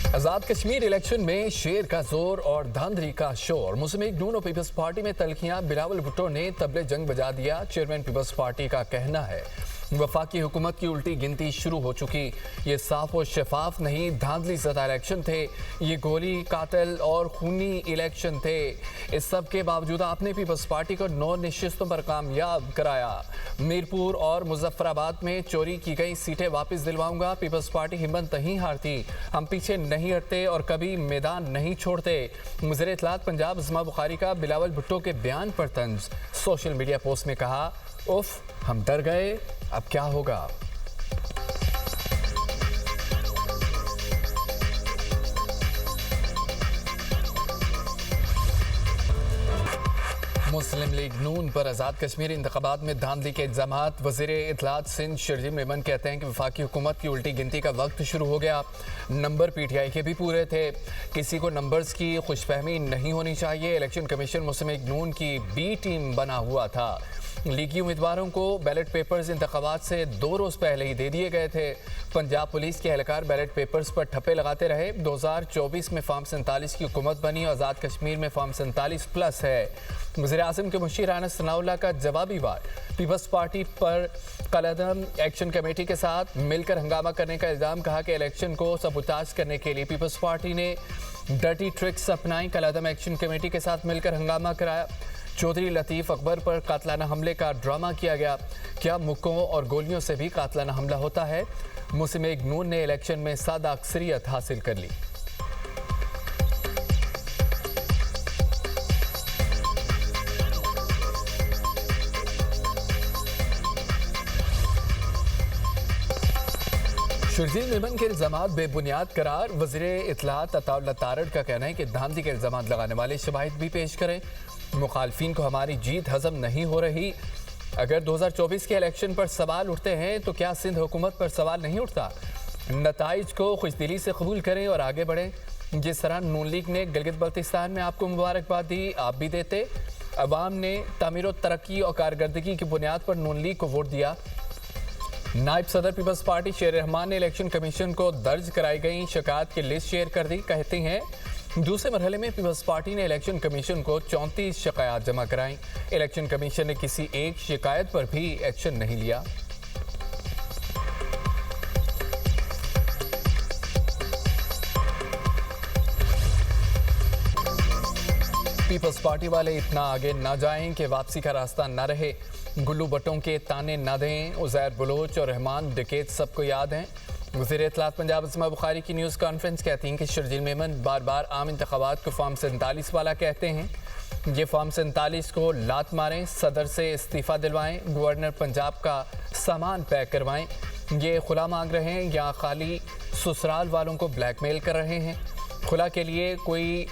आजाद Kashmir election में शेर का जोर और धांधली का शोर। मुस्लिम लीग नून और पीपल्स पार्टी में तलखियां। बिलावल भुट्टो ने तबले जंग बजा दिया। चेयरमैन पीपल्स पार्टी का कहना है वफाकी हुकूमत की उल्टी गिनती शुरू हो चुकी। ये साफ और शफाफ नहीं, धांधली ज़दा इलेक्शन थे। ये गोली कातल और खूनी इलेक्शन थे। इस सब के बावजूद आपने पीपल्स पार्टी को 9 नशिस्तों पर कामयाब कराया। मीरपुर और मुजफ्फराबाद में चोरी की गई सीटें वापस दिलवाऊंगा। पीपल्स पार्टी हिम्मत नहीं हारती, हम पीछे नहीं हटते और कभी मैदान नहीं छोड़ते। वज़ीर इत्तलात पंजाब अज़मा बुखारी का बिलावल भुट्टो के बयान पर तंज। सोशल मीडिया पोस्ट में कहा, उफ हम डर गए, अब क्या होगा। मुस्लिम लीग नून पर आज़ाद कश्मीर इंतखाबात में धांधली के इल्ज़ामात। वज़ीर इत्तलात सिंध शर्जील मेमन कहते हैं कि वफाकी हुकूमत की उल्टी गिनती का वक्त शुरू हो गया। नंबर पीटीआई के भी पूरे थे, किसी को नंबर्स की खुशफहमी नहीं होनी चाहिए। इलेक्शन कमीशन मुस्लिम लीग नून की बी टीम बना हुआ था। लीगी उम्मीदवारों को बैलेट पेपर्स इंतखाबात से 2 रोज़ पहले ही दे दिए गए थे। पंजाब पुलिस के एहलकार बैलेट पेपर्स पर ठप्पे लगाते रहे। 2024 में फॉर्म 47 की हुकूमत बनी और आज़ाद कश्मीर में फॉर्म 47+ है। वज़ीर आज़म के मुशीर राना सनाउल्लाह का जवाबी वार। पीपल्स पार्टी पर कलअदम एक्शन कमेटी के साथ मिलकर हंगामा करने का इल्ज़ाम। कहा कि इलेक्शन को सबूताज करने के लिए पीपल्स पार्टी ने डर्टी ट्रिक्स अपनाई। कलअदम एक्शन कमेटी के साथ मिलकर हंगामा कराया। चौधरी लतीफ़ अकबर पर कातलाना हमले का ड्रामा किया गया। क्या मुक्कों और गोलियों से भी कातलाना हमला होता है? मुस्लिम लीग नून ने इलेक्शन में सादा अक्सरियत हासिल कर ली। शर्जील मेमन के इल्ज़ामात बेबुनियाद करार। वज़ीर इत्तलात अताउल्लाह तारड़ का कहना है कि धांधली के इल्ज़ामात लगाने वाले शवाहिद भी पेश करें। मुखालफिन को हमारी जीत हजम नहीं हो रही। अगर 2024 के इलेक्शन पर सवाल उठते हैं तो क्या सिंध हुकूमत पर सवाल नहीं उठता? नताइज को खुशदिली से कबूल करें और आगे बढ़ें। जिस तरह नून लीग ने गिलगित बल्तिस्तान में आपको मुबारकबाद दी, आप भी देते। अवाम ने तामीर तरक्की और कारकर्दगी की बुनियाद पर नून लीग को वोट दिया। नायब सदर पीपल्स पार्टी शेर रहमान ने इलेक्शन कमीशन को दर्ज कराई गई शिकायत की लिस्ट शेयर कर दी। कहते हैं दूसरे मरहले में पीपल्स पार्टी ने इलेक्शन कमीशन को 34 शिकायत जमा कराई। इलेक्शन कमीशन ने किसी एक शिकायत पर भी एक्शन नहीं लिया। पीपल्स पार्टी वाले इतना आगे ना जाएं कि वापसी का रास्ता ना रहे। गुल्लू भट्टों के ताने ना दें। उज़ैर बलोच और रहमान डकैत सबको याद हैं। वज़ीर इत्तलात पंजाब अज़मा बुखारी की न्यूज़ कॉन्फ्रेंस कहती हैं कि शर्जील मेमन बार बार आम इंतखाबात को फॉर्म 47 वाला कहते हैं। ये फॉर्म 47 को लात मारें, सदर से इस्तीफ़ा दिलवाएं, गवर्नर पंजाब का सामान पैक करवाएं। ये खुला मांग रहे हैं या खाली ससुराल वालों को ब्लैकमेल कर रहे हैं? खुला के लिए कोई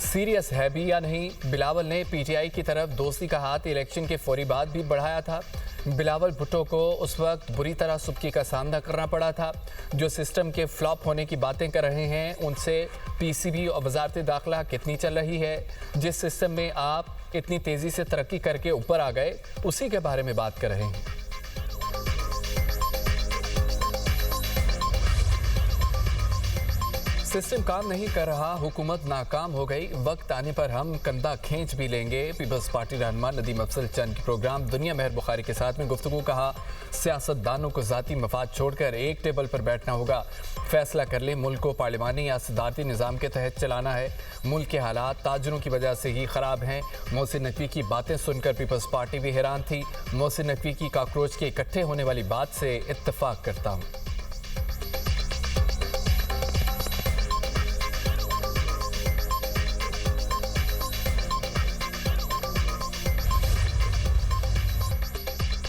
सीरियस है भी या नहीं? बिलावल ने पीटीआई की तरफ दोस्ती का हाथ इलेक्शन के फौरी बाद भी बढ़ाया था। बिलावल भुट्टो को उस वक्त बुरी तरह सुबकी का सामना करना पड़ा था। जो सिस्टम के फ्लॉप होने की बातें कर रहे हैं उनसे पीसीबी और वजारत दाखिला कितनी चल रही है? जिस सिस्टम में आप इतनी तेज़ी से तरक्की करके ऊपर आ गए उसी के बारे में बात कर रहे हैं। सिस्टम काम नहीं कर रहा, हुकूमत नाकाम हो गई, वक्त आने पर हम कंधा खींच भी लेंगे। पीपल्स पार्टी रहनुमा नदीम अफजल चंद के प्रोग्राम दुनिया महर बुखारी के साथ में गुफ्तगू। कहा सियासतदानों को ज़ाती मफाद छोड़कर एक टेबल पर बैठना होगा, फैसला कर ले मुल्क को पार्लिमानी या सदारती निज़ाम के तहत चलाना है। मुल्क के हालात ताजरों की वजह से ही ख़राब हैं। मोहसिन नकवी की बातें सुनकर पीपल्स पार्टी भी हैरान थी। मोहसिन नकवी की काकरोच के इकट्ठे होने वाली बात से इत्तफाक करता हूँ।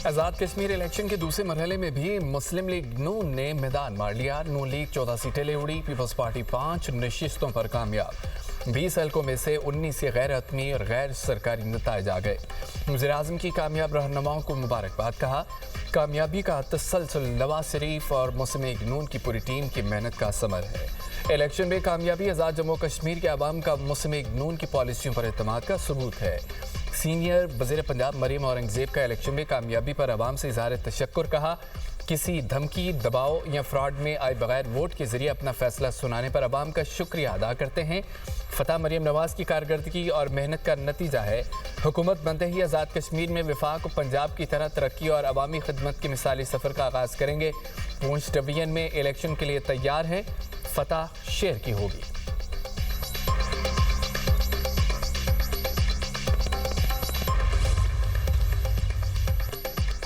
आज़ाद कश्मीर इलेक्शन के दूसरे मरहले में भी मुस्लिम लीग नून ने मैदान मार लिया। नून लीग 14 सीटें ले उड़ी। पीपल्स पार्टी 5 नशिस्तों पर कामयाब। 20 हल्कों में से 19 से गैर हतमी और गैर सरकारी नताइज आ गए। वज़ीर आज़म की कामयाब रहनुमाओं को मुबारकबाद। कहा कामयाबी का तसलसल नवाज शरीफ और मुस्लिम लीग नून की पूरी टीम की मेहनत का समर है। इलेक्शन में कामयाबी आज़ाद जम्मू कश्मीर के अवाम का मुस्लिम लीग नून की पॉलिसियों पर एतमाद का सबूत है। सीनियर वज़ीर पंजाब मरीम औरंगजेब का इलेक्शन में कामयाबी पर अवाम से इज़हार तशक्कुर कहा। किसी धमकी, दबाव या फ्रॉड में आए बगैर वोट के जरिए अपना फैसला सुनाने पर अवाम का शुक्रिया अदा करते हैं। फतह मरीम नवाज की कारकर्दगी और मेहनत का नतीजा है। हुकूमत बनते ही आज़ाद कश्मीर में विफाक पंजाब की तरह तरक्की और अवामी खिदमत के मिसाली सफ़र का आगाज़ करेंगे। पूंछ डिवीजन में इलेक्शन के लिए तैयार हैं। फतह शेर की होगी।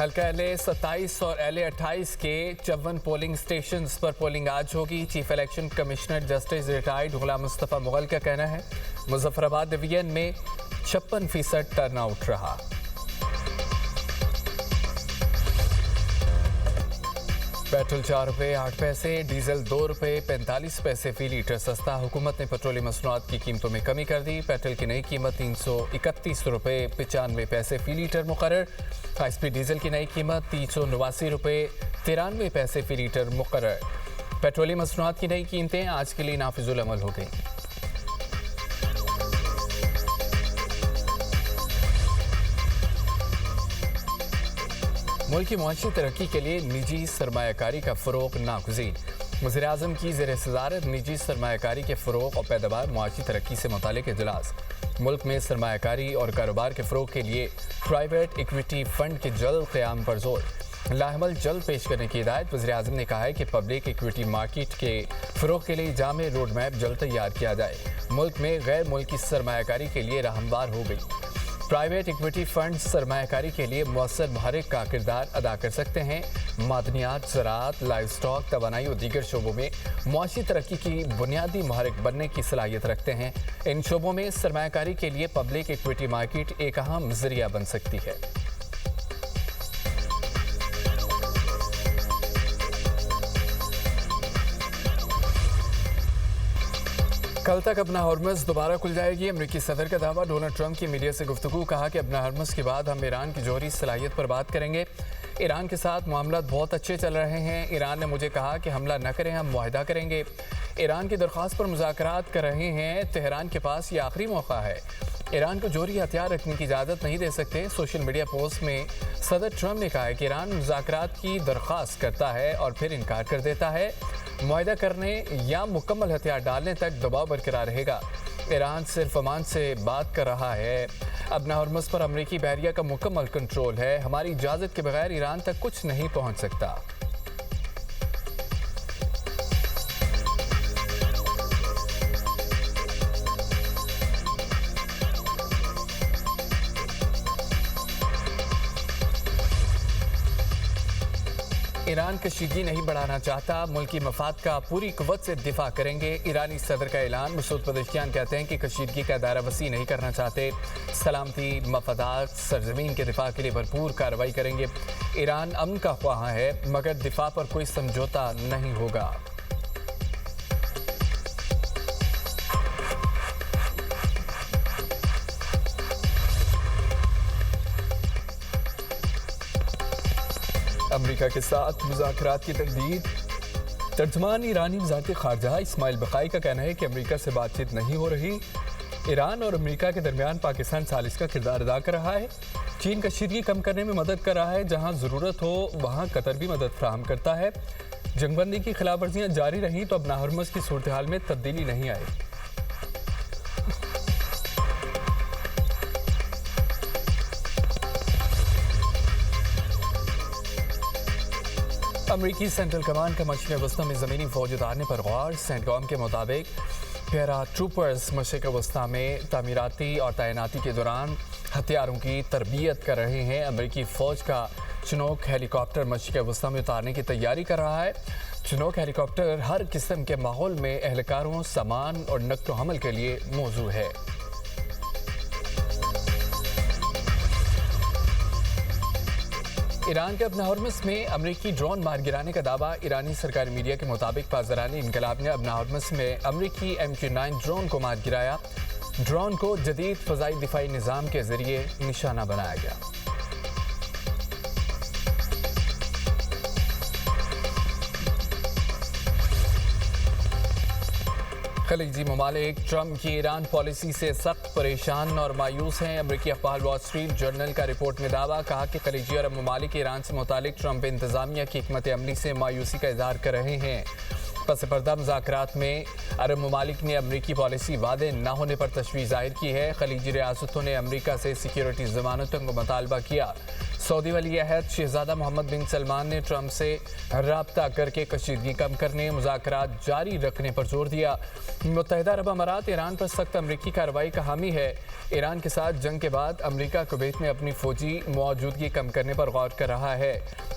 हल्का एलए 27 और एलए 28 के 54 पोलिंग स्टेशंस पर पोलिंग आज होगी। Chief election commissioner justice retired Ghulam Mustafa Mughal का कहना है मुजफ्फराबाद डिवीजन में 56% टर्नआउट रहा। पेट्रोल 4 रुपये 8 पैसे, डीजल 2 रुपये 45 पैसे फी लीटर सस्ता। हुकूमत ने पेट्रोलियम मसनूआत की कीमतों में कमी कर दी। पेट्रोल की नई कीमत 331 रुपये 95 पैसे फी लीटर मुकर्रर। हाई स्पीड डीजल की नई कीमत 389 रुपये 93 पैसे फी लीटर मुकर्रर। पेट्रोलियम मसनूआत की नई कीमतें आज के लिए नाफिजुल अमल हो गई। मुल्क की मुआशी तरक्की के लिए निजी सरमायाकारी का फ़रोग़ नागुज़ीर। वज़ीर-ए-आज़म की ज़ेर सदारत निजी सरमायाकारी के फ़रोग़ और पैदावार मुआशी तरक्की से मुतालिक इजलास। मुल्क में सरमायाकारी और कारोबार के फ़रोग़ के लिए प्राइवेट इक्विटी फ़ंड के जल्द क़याम पर जोर। लाहमल जल्द पेश करने की हिदायत। वज़ीर-ए-आज़म ने कहा है कि पब्लिक इक्विटी मार्केट के फ़रोग़ के लिए जामे रोड मैप जल्द तैयार किया जाए। मुल्क में गैर मुल्की सरमायाकारी के लिए राहमवार हो गई। प्राइवेट इक्विटी फंड सरमायाकारी के लिए मौसर महरिक का किरदार अदा कर सकते हैं। मादनियात, ज़राअत, लाइव स्टॉक, तवानाई और दीगर शोबों में मुआशी तरक्की की बुनियादी महरिक बनने की सलाहियत रखते हैं। इन शोबों में सरमायाकारी के लिए पब्लिक इक्विटी मार्केट एक अहम ज़रिया बन सकती है। कल तक अपना हॉर्मस दोबारा खुल जाएगी। अमेरिकी सदर का दावा। डोनाल्ड ट्रंप की मीडिया से गुफ्तगू। कहा कि अपना हॉर्मस के बाद हम ईरान की जौहरी सलाहियत पर बात करेंगे। ईरान के साथ मामलात बहुत अच्छे चल रहे हैं। ईरान ने मुझे कहा कि हमला न करें, हम मुआहदा करेंगे। ईरान की दरख्वास्त पर मुज़ाकरात कर रहे हैं। तेहरान के पास ये आखिरी मौका है। ईरान को जौहरी हथियार रखने की इजाज़त नहीं दे सकते। सोशल मीडिया पोस्ट में सदर ट्रंप ने कहा है कि ईरान मुज़ाकरात की दरख्वास्त करता है और फिर इनकार कर देता है। मुआहदा करने या मुकम्मल हथियार डालने तक दबाव बरकरार रहेगा। ईरान सिर्फ ओमान से बात कर रहा है। अपना हॉर्मस पर अमरीकी बहरिया का मुकम्मल कंट्रोल है। हमारी इजाज़त के बगैर ईरान तक कुछ नहीं पहुंच सकता। ईरान कशीदगी नहीं बढ़ाना चाहता। मुल्की मफाद का पूरी कुव्वत से दिफा करेंगे। ईरानी सदर का ऐलान। मसूद पज़ेश्कियान कहते हैं कि कशीदगी का दायरा वसी नहीं करना चाहते। सलामती, मफादात, सरजमीन के दिफा के लिए भरपूर कार्रवाई करेंगे। ईरान अमन का ख्वाह है मगर दिफा पर कोई समझौता नहीं होगा। अमेरिका के साथ मुज़ाकरात की तजदीद। तर्जमान ईरानी वज़ारत ख़ारजा इस्माइल बक़ाई का कहना है कि अमेरिका से बातचीत नहीं हो रही। ईरान और अमेरिका के दरमियान पाकिस्तान सालिस का किरदार अदा कर रहा है। चीन कशीदगी कम करने में मदद कर रहा है। जहाँ ज़रूरत हो वहाँ कतर भी मदद फराहम करता है। जंगबंदी की खिलाफ वर्जियाँ जारी रहीं तो अपना हरमस की सूरत हाल में तब्दीली नहीं आई। अमरीकी सेंट्रल कमांड का मशरक़ वस्ता में ज़मीनी फ़ौज उतारने पर गौर। सेंटकॉम के मुताबिक पैरा ट्रूपर्स मशरक़ वस्ता में तामीराती और तैनाती के दौरान हथियारों की तरबियत कर रहे हैं। अमरीकी फ़ौज का चिनोक हेलीकॉप्टर मशरक़ वस्ता में उतारने की तैयारी कर रहा है। चिनोक हेलीकॉप्टर हर किस्म के माहौल में एहलकारों, सामान और नक्ल हमल के लिए मौजूद है। ईरान के अपना हॉर्मस में अमरीकी ड्रोन मार गिराने का दावा। ईरानी सरकारी मीडिया के मुताबिक पासदारानी इनकलाब ने अपना हॉर्मस में अमरीकी MQ-9 ड्रोन को मार गिराया। ड्रोन को जदीद फ़ज़ाई दिफाई निज़ाम के ज़रिए निशाना बनाया गया। खलीजी ममालिक ट्रंप की ईरान पॉलिसी से सख्त परेशान और मायूस हैं। अमरीकी अखबार वॉल स्ट्रीट जर्नल का रिपोर्ट में दावा कहा कि खलीजी अरब ममालिक ईरान से मुतालिक ट्रंप इंतजामिया की हिकमत अमली से मायूसी का इजहार कर रहे हैं। पस पर्दा मुज़ाकरात में अरब ममालिक ने अमरीकी पॉलिसी वादे न होने पर तशवीश जाहिर की है। खलीजी रियासतों ने अमरीका से सिक्योरिटी जमानतों का मुतालबा किया। सऊदी वली अहद शहजादा मोहम्मद बिन सलमान ने ट्रंप से रब्ता करके कशीदगी कम करने, मुज़ाकरात जारी रखने पर जोर दिया। मुत्तहिदा अरब अमारात ईरान पर सख्त अमरीकी कार्रवाई का हामी है। ईरान के साथ जंग के बाद अमरीका कुवैत में अपनी फौजी मौजूदगी कम करने पर गौर कर रहा है।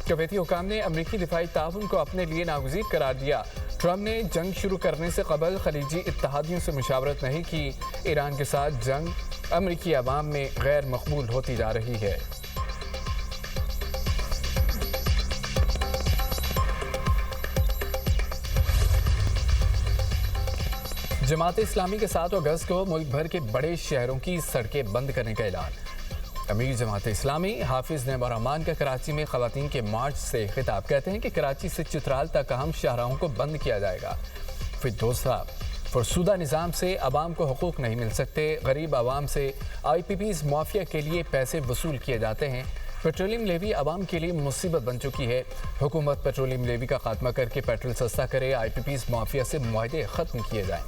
कुवैती हुकाम ने अमरीकी दिफाई ताउन को अपने लिए नागुज़ीर करार दिया। ट्रंप ने जंग शुरू करने से कबल खलीजी इत्तहादियों से मुशावरत नहीं की। ईरान के साथ जंग अमरीकी अवाम में गैर मकबूल होती जा रही है। जमात इस्लामी के 7 अगस्त को मुल्क भर के बड़े शहरों की सड़कें बंद करने का ऐलान। अमीर जमात इस्लामी हाफिज नईम रहमान का कराची में खवातीन के मार्च से खिताब। कहते हैं कि कराची से चित्राल तक अहम शाहराहों को बंद किया जाएगा। फिर दूसरा, फरसुदा निज़ाम से अवाम को हुकूक नहीं मिल सकते। गरीब आवाम से IPPs माफिया के लिए पैसे वसूल किए जाते हैं। पेट्रोलियम लेवी आवाम के लिए मुसीबत बन चुकी है। हुकूमत पेट्रोलियम लेवी का खात्मा करके पेट्रोल सस्ता करे। IPPs माफिया से मुआहदे ख़त्म किए जाएं।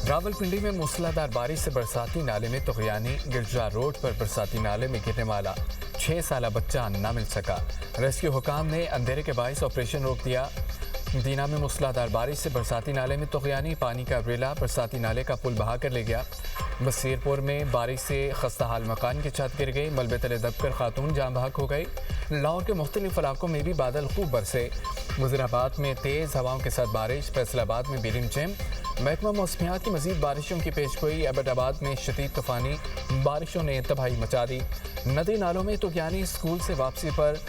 रावलपिंडी में मूसलाधार बारिश से बरसाती नाले में तुगयानी। गिरजा रोड पर बरसाती नाले में गिरने वाला 6 साला बच्चा न मिल सका। रेस्क्यू हुकाम ने अंधेरे के बायस ऑपरेशन रोक दिया। दीना में मूसलाधार बारिश से बरसाती नाले में तुगयानी। पानी का रेला बरसाती नाले का पुल बहा कर ले गया। बसीरपुर में बारिश से खस्ताहाल मकान की छत गिर गई। मलबे तले दबकर खातून जाम बहक हो गई। लाहौर के मुख्तलिफ इलाकों में भी बादल खूब बरसे। वज़ीराबाद में तेज़ हवाओं के साथ बारिश। फैसलाबाद में बिलिमचम। महकमा मौसमियात की मजीद बारिशों की पेशगोई। एबटाबाद में शदीद तूफ़ानी बारिशों ने तबाही मचा दी। नदी नालों में तुगयानी। स्कूल से वापसी पर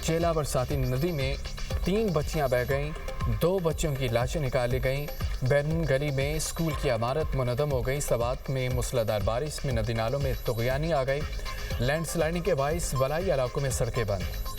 चेला बरसाती नदी में 3 बच्चियां बह गईं। 2 बच्चों की लाशें निकाली गईं। बैरून गली में स्कूल की इमारत मुनदम हो गई। सवात में मूसलाधार बारिश में नदी नालों में तुगयानी आ गई। लैंडस्लाइडिंग के बाइस वलाई इलाकों में सड़कें बंद।